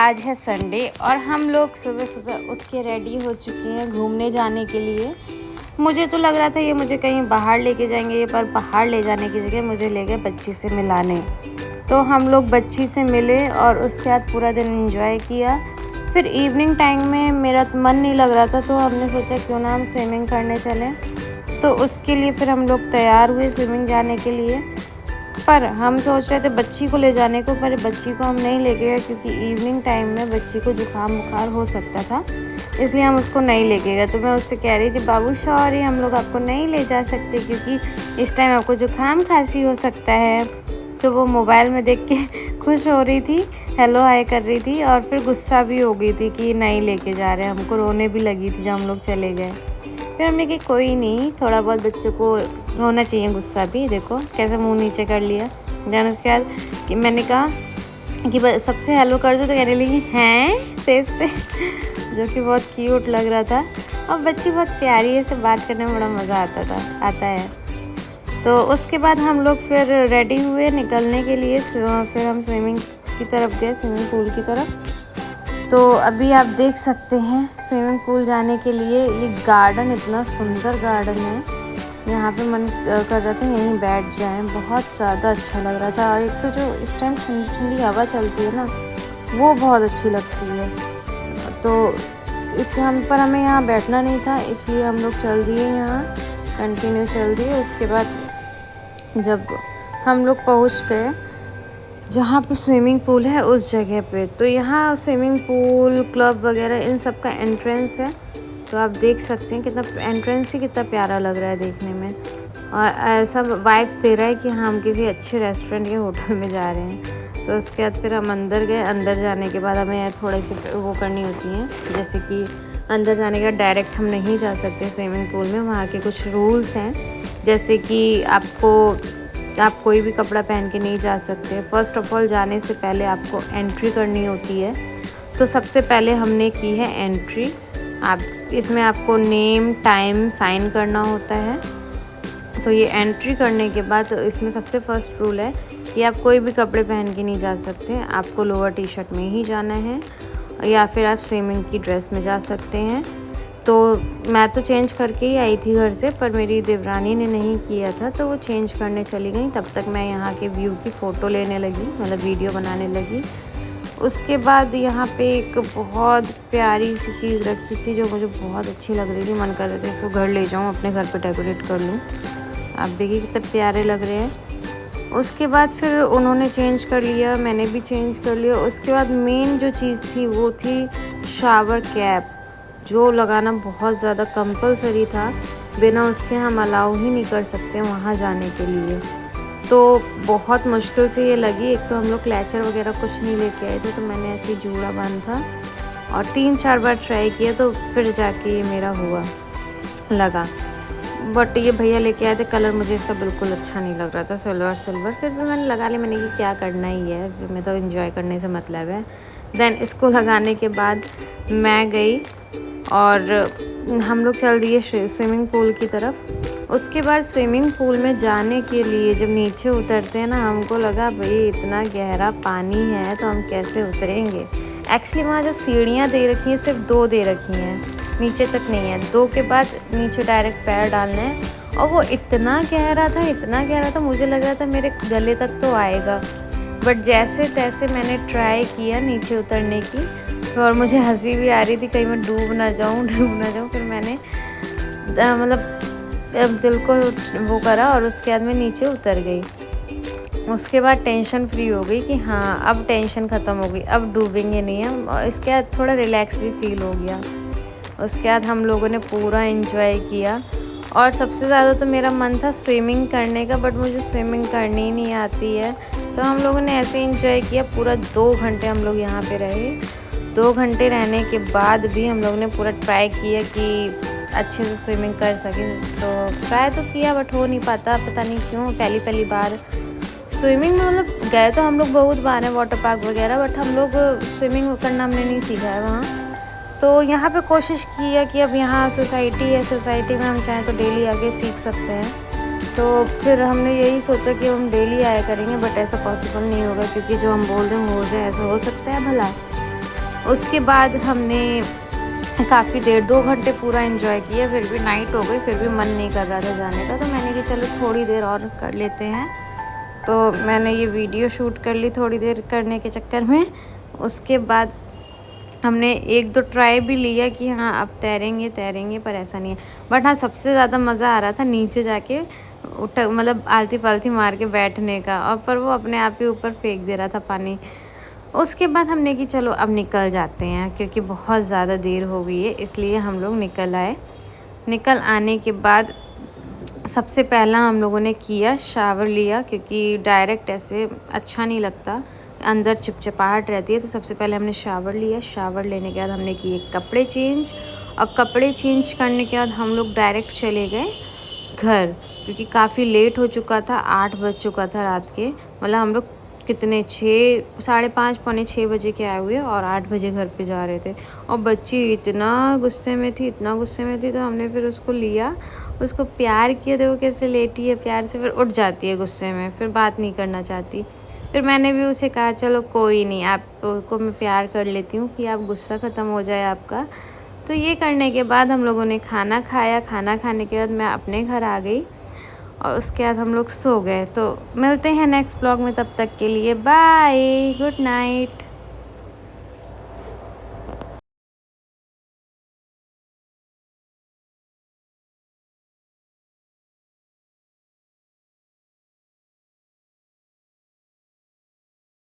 आज है संडे और हम लोग सुबह सुबह उठ के रेडी हो चुके हैं घूमने जाने के लिए। मुझे तो लग रहा था ये मुझे कहीं बाहर लेके जाएंगे ये, पर बाहर ले जाने की जगह मुझे ले गए बच्ची से मिलाने। तो हम लोग बच्ची से मिले और उसके बाद पूरा दिन एंजॉय किया। फिर इवनिंग टाइम में मेरा मन नहीं लग रहा था, तो हमने सोचा क्यों ना हम स्विमिंग करने चलें। तो उसके लिए फिर हम लोग तैयार हुए स्विमिंग जाने के लिए। पर हम सोच रहे थे बच्ची को ले जाने को, पर बच्ची को हम नहीं ले गए क्योंकि इवनिंग टाइम में बच्ची को जुकाम बुखार हो सकता था, इसलिए हम उसको नहीं ले गए। तो मैं उससे कह रही थी बाबू सॉरी हम लोग आपको नहीं ले जा सकते क्योंकि इस टाइम आपको जुकाम खांसी हो सकता है। तो वो मोबाइल में देख के खुश हो रही थी, हेलो हाय कर रही थी और फिर गुस्सा भी हो गई थी कि नहीं लेके जा रहे। हमको रोने भी लगी थी जब हम लोग चले गए। फिर हमने कि कोई नहीं, थोड़ा बहुत बच्चों को होना चाहिए गुस्सा भी। देखो कैसे मुंह नीचे कर लिया। देन उसके बाद कि मैंने कहा कि सबसे हेलो कर दो, तो कहने लगी हैं तेज से जो कि बहुत क्यूट लग रहा था। और बच्ची बहुत प्यारी है, इससे बात करने में बड़ा मज़ा आता है। तो उसके बाद हम लोग फिर रेडी हुए निकलने के लिए। फिर हम स्विमिंग की तरफ गए, स्विमिंग पूल की तरफ। तो अभी आप देख सकते हैं स्विमिंग पूल जाने के लिए ये गार्डन, इतना सुंदर गार्डन है। यहाँ पे मन कर रहा था यहीं बैठ जाएं, बहुत ज़्यादा अच्छा लग रहा था। और एक तो जो इस टाइम ठंडी ठंडी हवा चलती है ना, वो बहुत अच्छी लगती है। तो पर हमें यहाँ बैठना नहीं था, इसलिए हम लोग चल दिए, यहाँ कंटिन्यू चल दिए। उसके बाद जब हम लोग पहुँच गए जहाँ पे स्विमिंग पूल है उस जगह पे, तो यहाँ स्विमिंग पूल क्लब वगैरह इन सब का एंट्रेंस है। तो आप देख सकते हैं कितना एंट्रेंस ही कितना प्यारा लग रहा है देखने में, और ऐसा वाइब्स दे रहा है कि हम किसी अच्छे रेस्टोरेंट या होटल में जा रहे हैं। तो उसके बाद फिर हम अंदर गए। अंदर जाने के बाद हमें थोड़ी सी वो करनी होती है, जैसे कि अंदर जाने के बाद डायरेक्ट हम नहीं जा सकते स्विमिंग पूल में। वहाँ के कुछ रूल्स हैं, जैसे कि आप कोई भी कपड़ा पहन के नहीं जा सकते। फ़र्स्ट ऑफ ऑल जाने से पहले आपको एंट्री करनी होती है। तो सबसे पहले हमने की है एंट्री। इसमें आपको नेम टाइम साइन करना होता है। तो ये एंट्री करने के बाद इसमें सबसे फर्स्ट रूल है कि आप कोई भी कपड़े पहन के नहीं जा सकते। आपको लोअर टी शर्ट में ही जाना है, या फिर आप स्विमिंग की ड्रेस में जा सकते हैं। तो मैं तो चेंज करके ही आई थी घर से, पर मेरी देवरानी ने नहीं किया था, तो वो चेंज करने चली गई। तब तक मैं यहाँ के व्यू की फ़ोटो लेने लगी, मतलब वीडियो बनाने लगी। उसके बाद यहाँ पे एक बहुत प्यारी सी चीज़ रखी थी जो मुझे बहुत अच्छी लग रही थी। मन कर रहा था इसको घर ले जाऊँ, अपने घर पे डेकोरेट कर लूँ। आप देखिए कितने प्यारे लग रहे हैं। उसके बाद फिर उन्होंने चेंज कर लिया, मैंने भी चेंज कर लिया। उसके बाद मेन जो चीज़ थी वो थी शावर कैप, जो लगाना बहुत ज़्यादा कंपलसरी था। बिना उसके हम अलाउ ही नहीं कर सकते वहाँ जाने के लिए। तो बहुत मुश्किल से ये लगी। एक तो हम लोग क्लैचर वगैरह कुछ नहीं लेके आए थे, तो मैंने ऐसे ही जूड़ा बांधा और 3-4 बार ट्राई किया, तो फिर जाके ये मेरा लगा। बट ये भैया लेके आए थे, कलर मुझे इसका बिल्कुल अच्छा नहीं लग रहा था, सिल्वर। फिर भी मैंने लगा लिया, मैंने कि क्या करना ही है, फिर मैं तो एंजॉय करने से मतलब है। देन इसको लगाने के बाद मैं गई और हम लोग चल दिए स्विमिंग पूल की तरफ। उसके बाद स्विमिंग पूल में जाने के लिए जब नीचे उतरते हैं ना, हमको लगा भाई इतना गहरा पानी है तो हम कैसे उतरेंगे। एक्चुअली वहाँ जो सीढ़ियाँ दे रखी हैं सिर्फ 2 दे रखी हैं, नीचे तक नहीं है। 2 के बाद नीचे डायरेक्ट पैर डालने हैं, और वो इतना गहरा था मुझे लग रहा था मेरे गले तक तो आएगा। बट जैसे तैसे मैंने ट्राई किया नीचे उतरने की, और मुझे हंसी भी आ रही थी कहीं मैं डूब ना जाऊँ। फिर मैंने मतलब दिल को वो करा और उसके बाद मैं नीचे उतर गई। उसके बाद टेंशन फ्री हो गई कि हाँ अब टेंशन ख़त्म हो गई, अब डूबेंगे नहीं हम। और इसके बाद थोड़ा रिलैक्स भी फील हो गया। उसके बाद हम लोगों ने पूरा एंजॉय किया। और सबसे ज़्यादा तो मेरा मन था स्विमिंग करने का, बट मुझे स्विमिंग करनी ही नहीं आती है। तो हम लोगों ने ऐसे एंजॉय किया। पूरा 2 घंटे हम लोग यहाँ पे रहे। 2 घंटे रहने के बाद भी हम लोग ने पूरा ट्राई किया कि अच्छे से स्विमिंग कर सकें। तो ट्राई तो किया बट हो नहीं पाता, पता नहीं क्यों। पहली बार स्विमिंग में, मतलब गए तो हम लोग बहुत बार हैं वाटर पार्क वगैरह, बट हम लोग स्विमिंग करना हमने नहीं सीखा है वहाँ। तो यहाँ पे कोशिश की है कि अब यहाँ सोसाइटी है, सोसाइटी में हम चाहें तो डेली आके सीख सकते हैं। तो फिर हमने यही सोचा कि हम डेली आया करेंगे, बट ऐसा पॉसिबल नहीं होगा क्योंकि जो हम बोल रहे हैं हो जाए, ऐसा हो सकता है भला। उसके बाद हमने काफ़ी देर 2 घंटे पूरा एंजॉय किया, फिर भी नाइट हो गई, फिर भी मन नहीं कर रहा था जाने का। तो मैंने कहा चलो थोड़ी देर और कर लेते हैं। तो मैंने ये वीडियो शूट कर ली थोड़ी देर करने के चक्कर में। उसके बाद हमने 1-2 ट्राई भी लिया कि हाँ अब तैरेंगे, पर ऐसा नहीं है। बट हाँ, सबसे ज़्यादा मज़ा आ रहा था नीचे जाके मतलब आलती पालती मार के बैठने का, और पर वो अपने आप ही ऊपर फेंक दे रहा था पानी। उसके बाद हमने कि चलो अब निकल जाते हैं, क्योंकि बहुत ज़्यादा देर हो गई है, इसलिए हम लोग निकल आए। निकल आने के बाद सबसे पहला हम लोगों ने किया शावर लिया, क्योंकि डायरेक्ट ऐसे अच्छा नहीं लगता, अंदर चिपचिपाहट रहती है। तो सबसे पहले हमने शावर लिया। शावर लेने के बाद हमने किए कपड़े चेंज, और कपड़े चेंज करने के बाद हम लोग डायरेक्ट चले गए घर, क्योंकि काफ़ी लेट हो चुका था, 8 बज चुका था रात के। मतलब हम लोग कितने 6, 5:30, पौने 6 बजे के आए हुए, और 8 बजे घर पे जा रहे थे। और बच्ची इतना गुस्से में थी, इतना गुस्से में थी, तो हमने फिर उसको लिया, उसको प्यार किया। देखो कैसे लेटी है, प्यार से फिर उठ जाती है गुस्से में, फिर बात नहीं करना चाहती। फिर मैंने भी उसे कहा चलो कोई नहीं, आपको मैं प्यार कर लेती हूँ कि आप गुस्सा ख़त्म हो जाए आपका। तो ये करने के बाद हम लोगों ने खाना खाया। खाना खाने के बाद मैं अपने घर आ गई, और उसके बाद हम लोग सो गए। तो मिलते हैं नेक्स्ट ब्लॉग में, तब तक के लिए बाय, गुड नाइट।